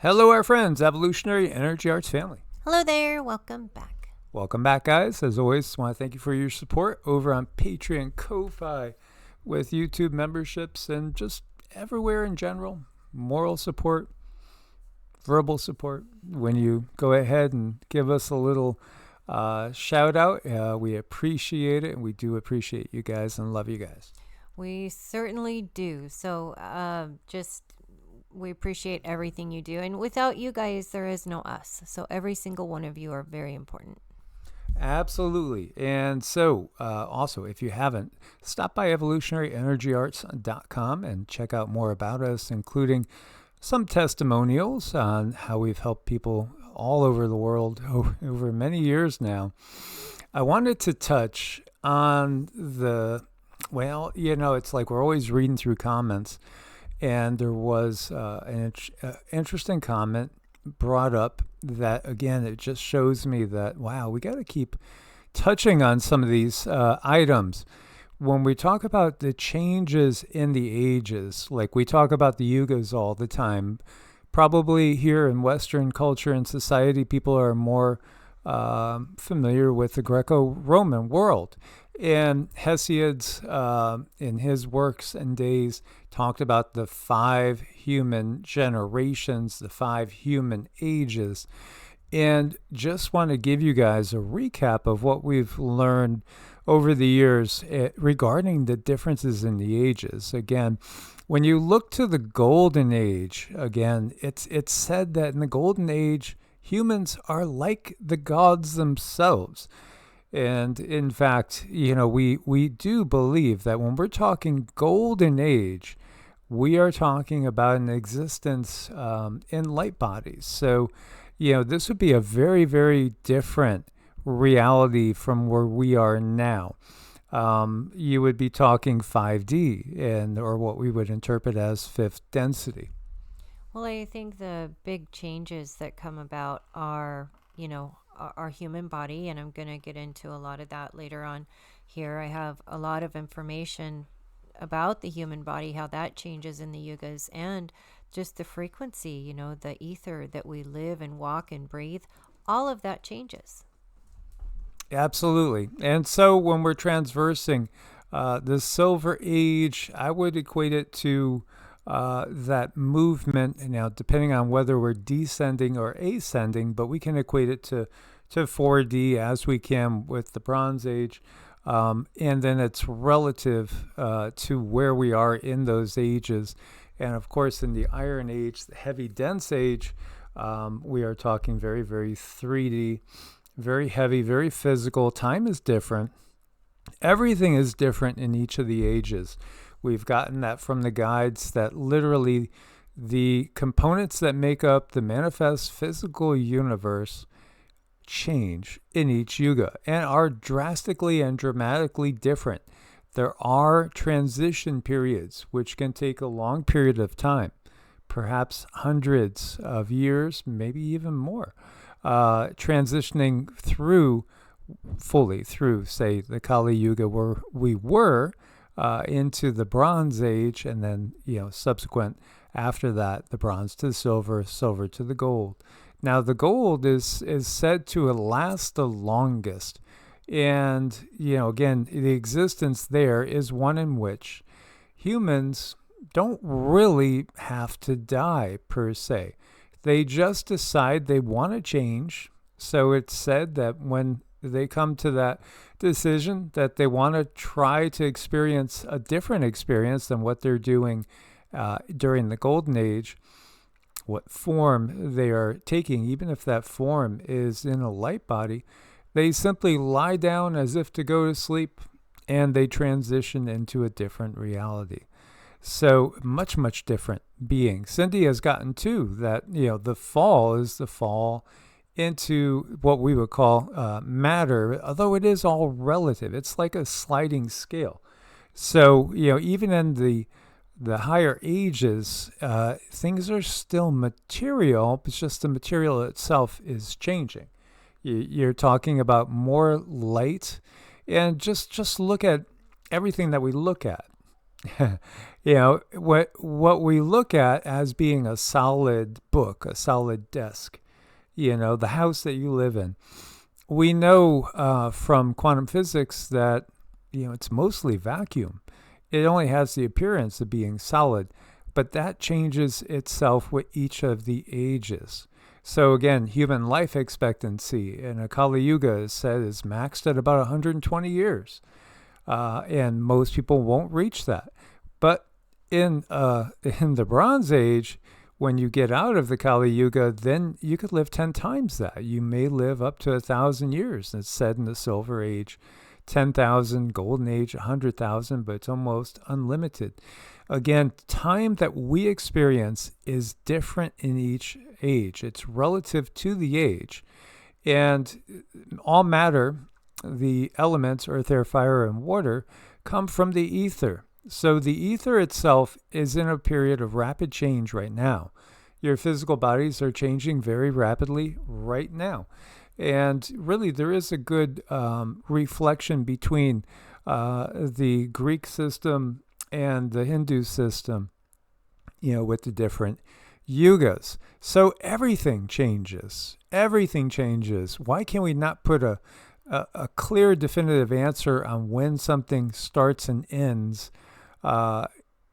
Hello, our friends, Evolutionary Energy Arts family. Hello there. Welcome back. Welcome back, guys. As always, I want to thank you for your support over on Patreon, Ko-Fi, with YouTube memberships, and just everywhere in general. Moral support, verbal support. When you go ahead and give us a little shout out, we appreciate it, and we do appreciate you guys and love you guys. We certainly do. So we appreciate everything you do. And without you guys, there is no us. So every single one of you are very important. Absolutely. And so, also, if you haven't, stop by evolutionaryenergyarts.com and check out more about us, including some testimonials on how we've helped people all over the world over many years now. I wanted to touch on it's like we're always reading through comments. And there was an interesting comment brought up that, again, it just shows me that, wow, we got to keep touching on some of these items. When we talk about the changes in the ages, like we talk about the yugas all the time, probably here in Western culture and society, people are more familiar with the Greco-Roman world. And Hesiod's, in his works and days, talked about the 5 human generations, the 5 human ages. And just want to give you guys a recap of what we've learned over the years regarding the differences in the ages. Again, when you look to the Golden Age, again, it's said that in the Golden Age, humans are like the gods themselves. And in fact, we do believe that when we're talking Golden Age, we are talking about an existence in light bodies. So, this would be a very, very different reality from where we are now. You would be talking 5D or what we would interpret as 5th density. Well, I think the big changes that come about are, our human body, and I'm going to get into a lot of that later on here. I have a lot of information about the human body, how that changes in the yugas, and just the frequency, the ether that we live and walk and breathe, all of that changes. Absolutely. And so when we're transversing the Silver Age, I would equate it to that movement, now depending on whether we're descending or ascending, but we can equate it to 4D as we can with the Bronze Age. And then it's relative to where we are in those ages. And of course, in the Iron Age, the heavy dense age, we are talking very, very 3D, very heavy, very physical. Time is different. Everything is different in each of the ages. We've gotten that from the guides, that literally the components that make up the manifest physical universe change in each yuga and are drastically and dramatically different. There are transition periods which can take a long period of time, perhaps hundreds of years, maybe even more, transitioning fully through, say, the Kali Yuga, where we were into the Bronze Age, and then subsequent after that, the bronze to the silver, silver to the gold. Now, the gold is said to last the longest. And, again, the existence there is one in which humans don't really have to die, per se. They just decide they want to change. So it's said that when they come to that decision that they want to try to experience a different experience than what they're doing during the Golden Age, what form they are taking, even if that form is in a light body, they simply lie down as if to go to sleep, and they transition into a different reality. So much, much different being. Cindy has gotten to that, the fall is the fall into what we would call matter, although it is all relative. It's like a sliding scale. So, even in the higher ages, things are still material. It's just the material itself is changing. You're talking about more light, and just look at everything that we look at. What we look at as being a solid book, a solid desk, the house that you live in. We know from quantum physics that it's mostly vacuum. It only has the appearance of being solid, but that changes itself with each of the ages. So again, human life expectancy in a Kali Yuga is said is maxed at about 120 years, and most people won't reach that. But in the Bronze Age, when you get out of the Kali Yuga, then you could live 10 times that. You may live up to 1,000 years. It's said in the Silver Age, 10,000, Golden Age, 100,000, but it's almost unlimited. Again, time that we experience is different in each age. It's relative to the age. And all matter, the elements, earth, air, fire, and water, come from the ether. So the ether itself is in a period of rapid change right now. Your physical bodies are changing very rapidly right now. And really, there is a good reflection between the Greek system and the Hindu system, with the different yugas. So everything changes. Everything changes. Why can we not put a clear, definitive answer on when something starts and ends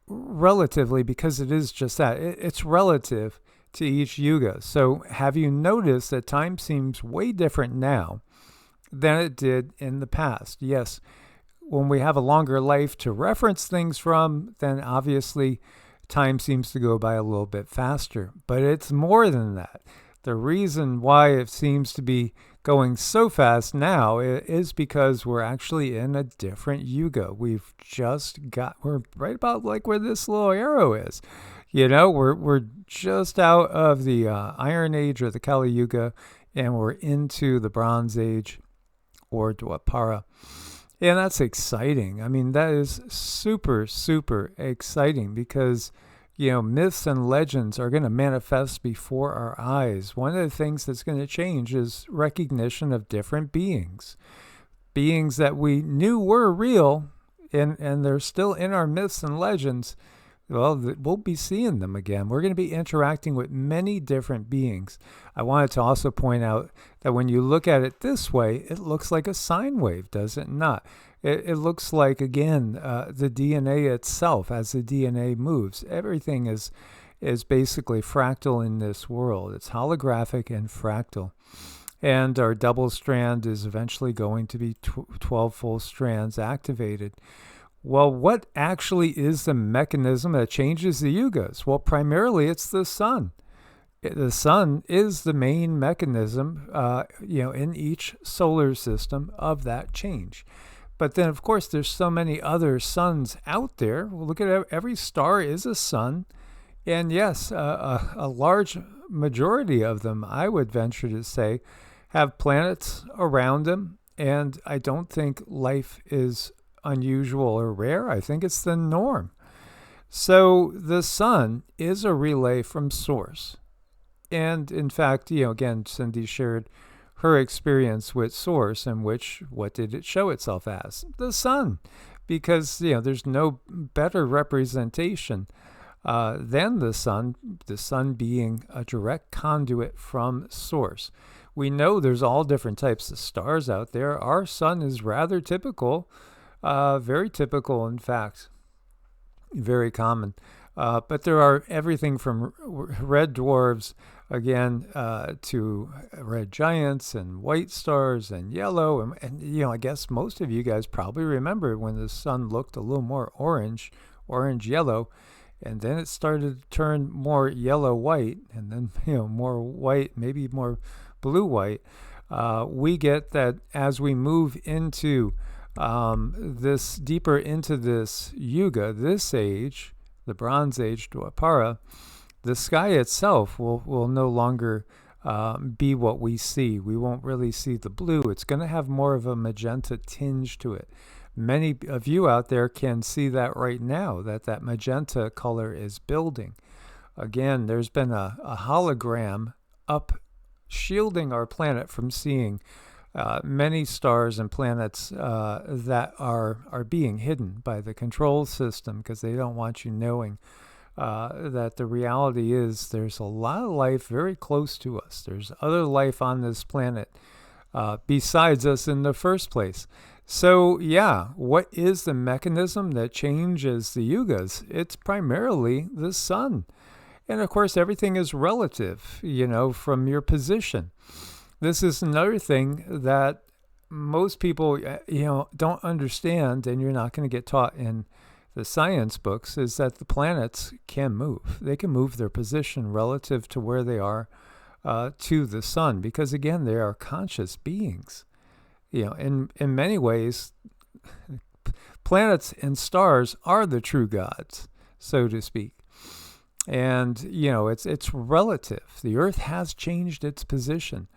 relatively? Because it is just that. It's relative to each yuga. So have you noticed that time seems way different now than it did in the past? Yes, when we have a longer life to reference things from, then obviously time seems to go by a little bit faster. But it's more than that. The reason why it seems to be going so fast now is because we're actually in a different yuga. We're right about like where this little arrow is. We're just out of the Iron Age or the Kali Yuga, and we're into the Bronze Age or Dwapara. And that's exciting. I mean, that is super, super exciting because, myths and legends are going to manifest before our eyes. One of the things that's going to change is recognition of different beings. Beings that we knew were real and they're still in our myths and legends. Well, we'll be seeing them again. We're going to be interacting with many different beings. I wanted to also point out that when you look at it this way, it looks like a sine wave, does it not? It looks like, again, the DNA itself, as the DNA moves. Everything is basically fractal in this world. It's holographic and fractal. And our double strand is eventually going to be 12 full strands activated. Well, what actually is the mechanism that changes the yugas? Well, primarily it's the sun. The sun is the main mechanism, in each solar system of that change. But then, of course, there's so many other suns out there. Well, look at every star is a sun. And yes, a large majority of them, I would venture to say, have planets around them. And I don't think life is unusual or rare. I think it's the norm. So the sun is a relay from source. And in fact, again, Cindy shared her experience with source, in which, what did it show itself as? The sun. Because, there's no better representation than the sun being a direct conduit from source. We know there's all different types of stars out there. Our sun is rather typical. Very typical, in fact, very common. But there are everything from red dwarfs, again, to red giants and white stars and yellow. And I guess most of you guys probably remember when the sun looked a little more orange-yellow, and then it started to turn more yellow-white, and then, more white, maybe more blue-white. We get that as we move into this deeper into this yuga, this age, the Bronze Age, Dwapara, the sky itself will no longer be what we see. We won't really see the blue. It's going to have more of a magenta tinge to it. Many of you out there can see that right now, that magenta color is building. Again, there's been a hologram up shielding our planet from seeing many stars and planets that are being hidden by the control system because they don't want you knowing that the reality is there's a lot of life very close to us. There's other life on this planet besides us in the first place. So, yeah, what is the mechanism that changes the yugas? It's primarily the sun. And of course, everything is relative, from your position. This is another thing that most people, don't understand, and you're not going to get taught in the science books, is that the planets can move. They can move their position relative to where they are to the sun, because again, they are conscious beings. In many ways, planets and stars are the true gods, so to speak. And it's relative. The Earth has changed its position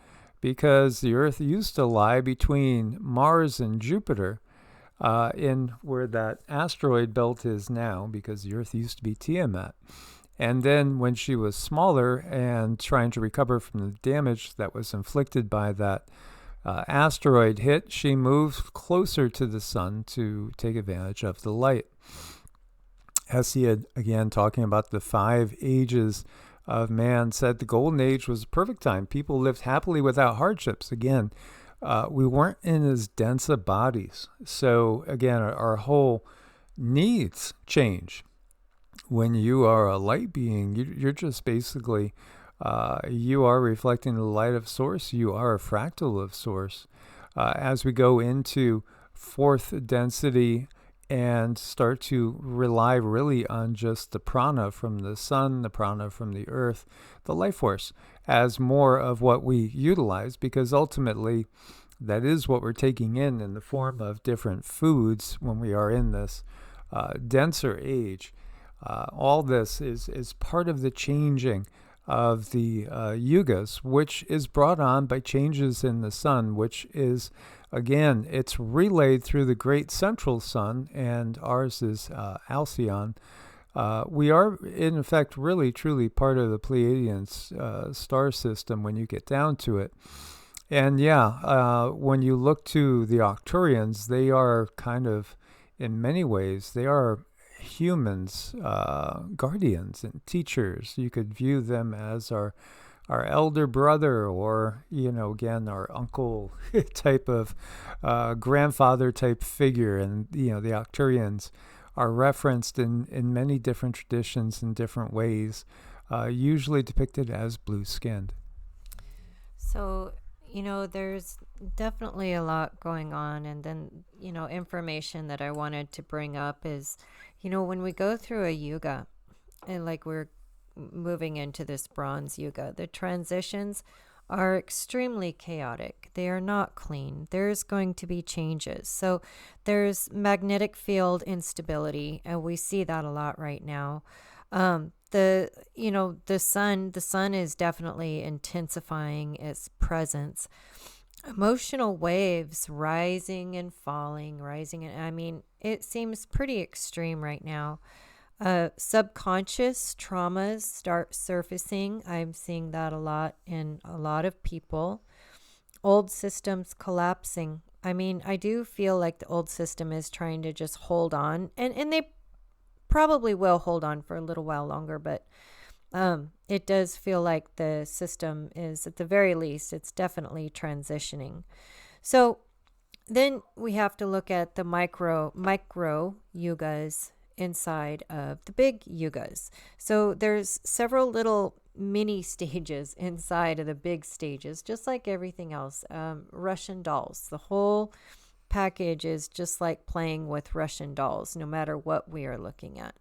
because the Earth used to lie between Mars and Jupiter, in where that asteroid belt is now, because the Earth used to be Tiamat. And then when she was smaller and trying to recover from the damage that was inflicted by that asteroid hit, she moved closer to the sun to take advantage of the light. Hesiod, again, talking about the 5 ages of man, said the golden age was a perfect time. People lived happily without hardships. Again, we weren't in as dense of bodies. So again, our whole needs change. When you are a light being, you're just basically, you are reflecting the light of source. You are a fractal of source. As we go into 4th density and start to rely really on just the prana from the sun, the prana from the earth, the life force, as more of what we utilize, because ultimately that is what we're taking in the form of different foods when we are in this denser age. All this is part of the changing of the yugas, which is brought on by changes in the sun, which is, again, it's relayed through the great central sun, and ours is Alcyon. We are, in effect, really, truly part of the Pleiadian star system when you get down to it. And when you look to the Arcturians, they are kind of, in many ways, they are humans, guardians and teachers. You could view them as our elder brother, or again, our uncle type of grandfather type figure. And the Arcturians are referenced in many different traditions in different ways, usually depicted as blue-skinned. So, there's definitely a lot going on. And then, information that I wanted to bring up is, when we go through a yuga, and like we're moving into this bronze yuga, the transitions are extremely chaotic. They are not clean. There's going to be changes. So there's magnetic field instability, and we see that a lot right now. The sun is definitely intensifying its presence. Emotional waves rising and falling, it seems pretty extreme right now. Subconscious traumas start surfacing. I'm seeing that a lot in a lot of people. Old systems collapsing. I do feel like the old system is trying to just hold on, and they probably will hold on for a little while longer, but it does feel like the system is, at the very least, it's definitely transitioning. So then we have to look at the micro yugas inside of the big yugas. So there's several little mini stages inside of the big stages, just like everything else. Russian dolls. The whole package is just like playing with Russian dolls, no matter what we are looking at.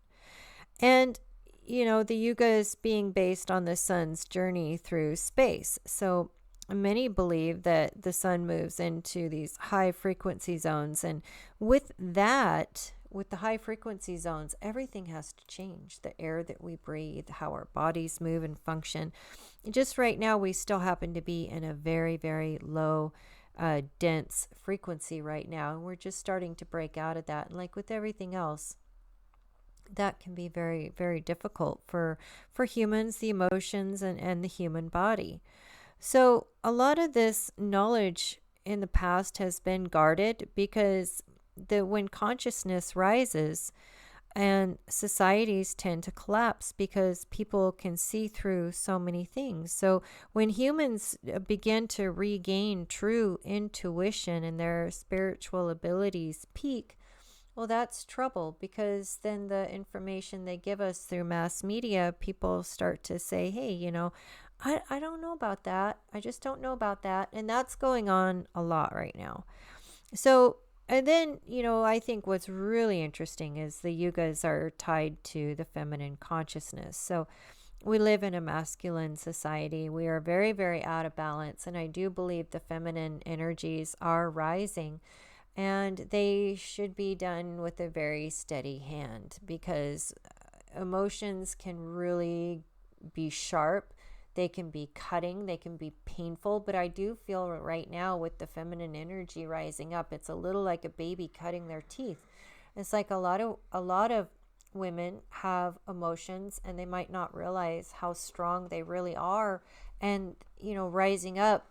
And the yuga is being based on the sun's journey through space. So many believe that the sun moves into these high frequency zones. And with that, with the high frequency zones, everything has to change. The air that we breathe, how our bodies move and function. Just right now, we still happen to be in a very, very low, dense frequency right now. And we're just starting to break out of that. And like with everything else, that can be very, very difficult for humans, the emotions, and the human body. So a lot of this knowledge in the past has been guarded, because when consciousness rises, and societies tend to collapse because people can see through so many things. So when humans begin to regain true intuition and their spiritual abilities peak, well, that's trouble, because then the information they give us through mass media, people start to say, hey, I don't know about that. I just don't know about that. And that's going on a lot right now. So, and then, I think what's really interesting is the yugas are tied to the feminine consciousness. So we live in a masculine society. We are very, very out of balance. And I do believe the feminine energies are rising, and they should be done with a very steady hand, because emotions can really be sharp. They can be cutting, they can be painful, but I do feel right now with the feminine energy rising up, it's a little like a baby cutting their teeth. It's like a lot of women have emotions, and they might not realize how strong they really are, and rising up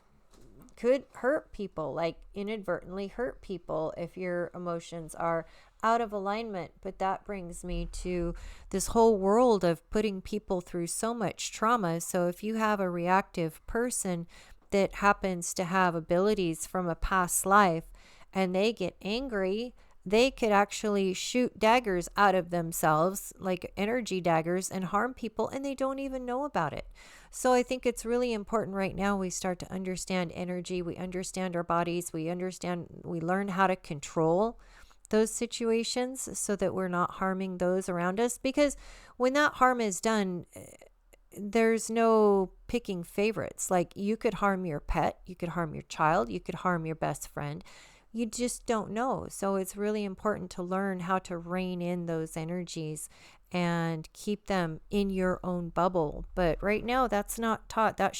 could hurt people, like inadvertently hurt people if your emotions are out of alignment. But that brings me to this whole world of putting people through so much trauma. So if you have a reactive person that happens to have abilities from a past life and they get angry, they could actually shoot daggers out of themselves, like energy daggers, and harm people, and they don't even know about it. So I think it's really important right now we start to understand energy. We understand our bodies. We learn how to control those situations so that we're not harming those around us. Because when that harm is done, there's no picking favorites. Like, you could harm your pet, you could harm your child, you could harm your best friend. You just don't know. So it's really important to learn how to rein in those energies and keep them in your own bubble. But right now, that's not taught. That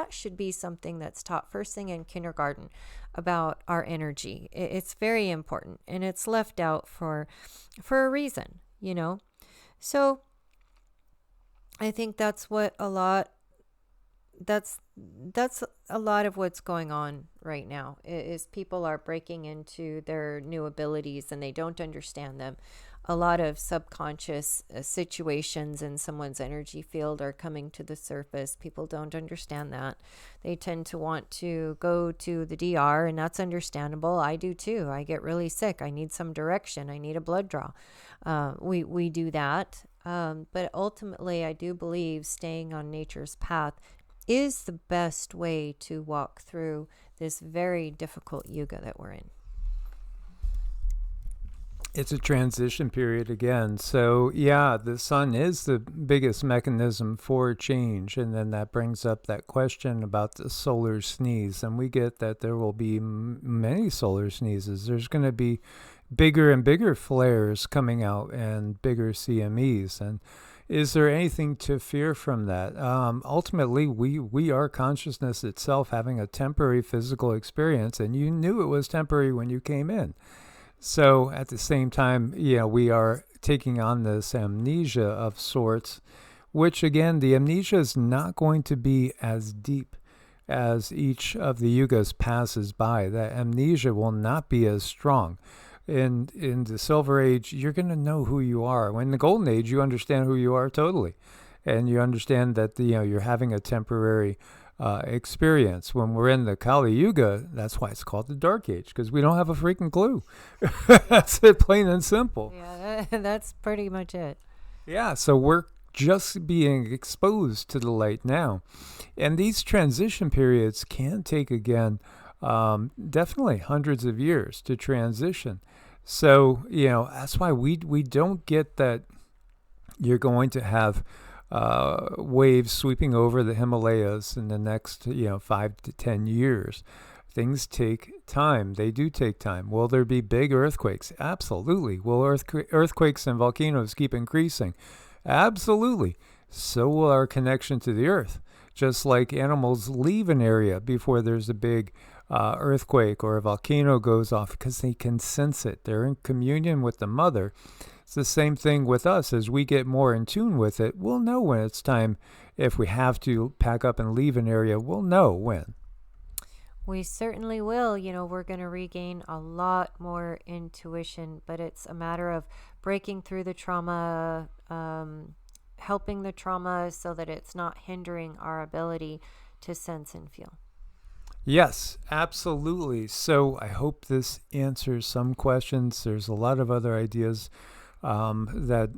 should be something that's taught first thing in kindergarten, about our energy. It's very important, and it's left out for a reason, So I think that's a lot of what's going on right now, is people are breaking into their new abilities and they don't understand them. A lot of subconscious situations in someone's energy field are coming to the surface. People don't understand that. They tend to want to go to the DR, and that's understandable. I do too. I get really sick. I need some direction. I need a blood draw. We do that. But ultimately, I do believe staying on nature's path is the best way to walk through this very difficult yuga that we're in. It's a transition period again. So yeah, the sun is the biggest mechanism for change. And then that brings up that question about the solar sneeze. And we get that there will be many solar sneezes. There's going to be bigger and bigger flares coming out, and bigger CMEs. And is there anything to fear from that? Ultimately, we are consciousness itself having a temporary physical experience, and you knew it was temporary when you came in. So at the same time, we are taking on this amnesia of sorts, which again, the amnesia is not going to be as deep as each of the yugas passes by. That amnesia will not be as strong. In the Silver Age, you're going to know who you are. When the Golden Age, you understand who you are totally. And you understand that you're having a temporary experience. When we're in the Kali Yuga, that's why it's called the Dark Age, because we don't have a freaking clue. That's it, plain and simple. Yeah, that's pretty much it. Yeah, so we're just being exposed to the light now. And these transition periods can take, again, definitely hundreds of years to transition. So, that's why we don't get that you're going to have waves sweeping over the Himalayas in the next 5 to 10 years. Things take time. They do take time. Will there be big earthquakes? Absolutely. Will earthquakes and volcanoes keep increasing? Absolutely. So will our connection to the earth. Just like animals leave an area before there's a big earthquake or a volcano goes off, because they can sense it. They're in communion with the mother. It's the same thing with us. As we get more in tune with it, we'll know when it's time. If we have to pack up and leave an area, we'll know when. We certainly will. We're going to regain a lot more intuition, but it's a matter of breaking through the trauma, helping the trauma so that it's not hindering our ability to sense and feel. Yes, absolutely. So I hope this answers some questions. There's a lot of other ideas that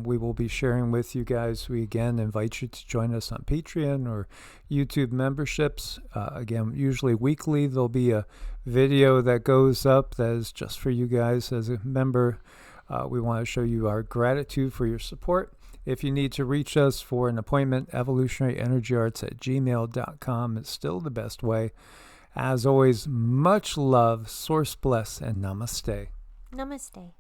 we will be sharing with you guys. We again invite you to join us on Patreon or YouTube memberships. Again, usually weekly, there'll be a video that goes up that is just for you guys as a member. We want to show you our gratitude for your support. If you need to reach us for an appointment, evolutionaryenergyarts@gmail.com is still the best way. As always, much love, source bless, and namaste. Namaste.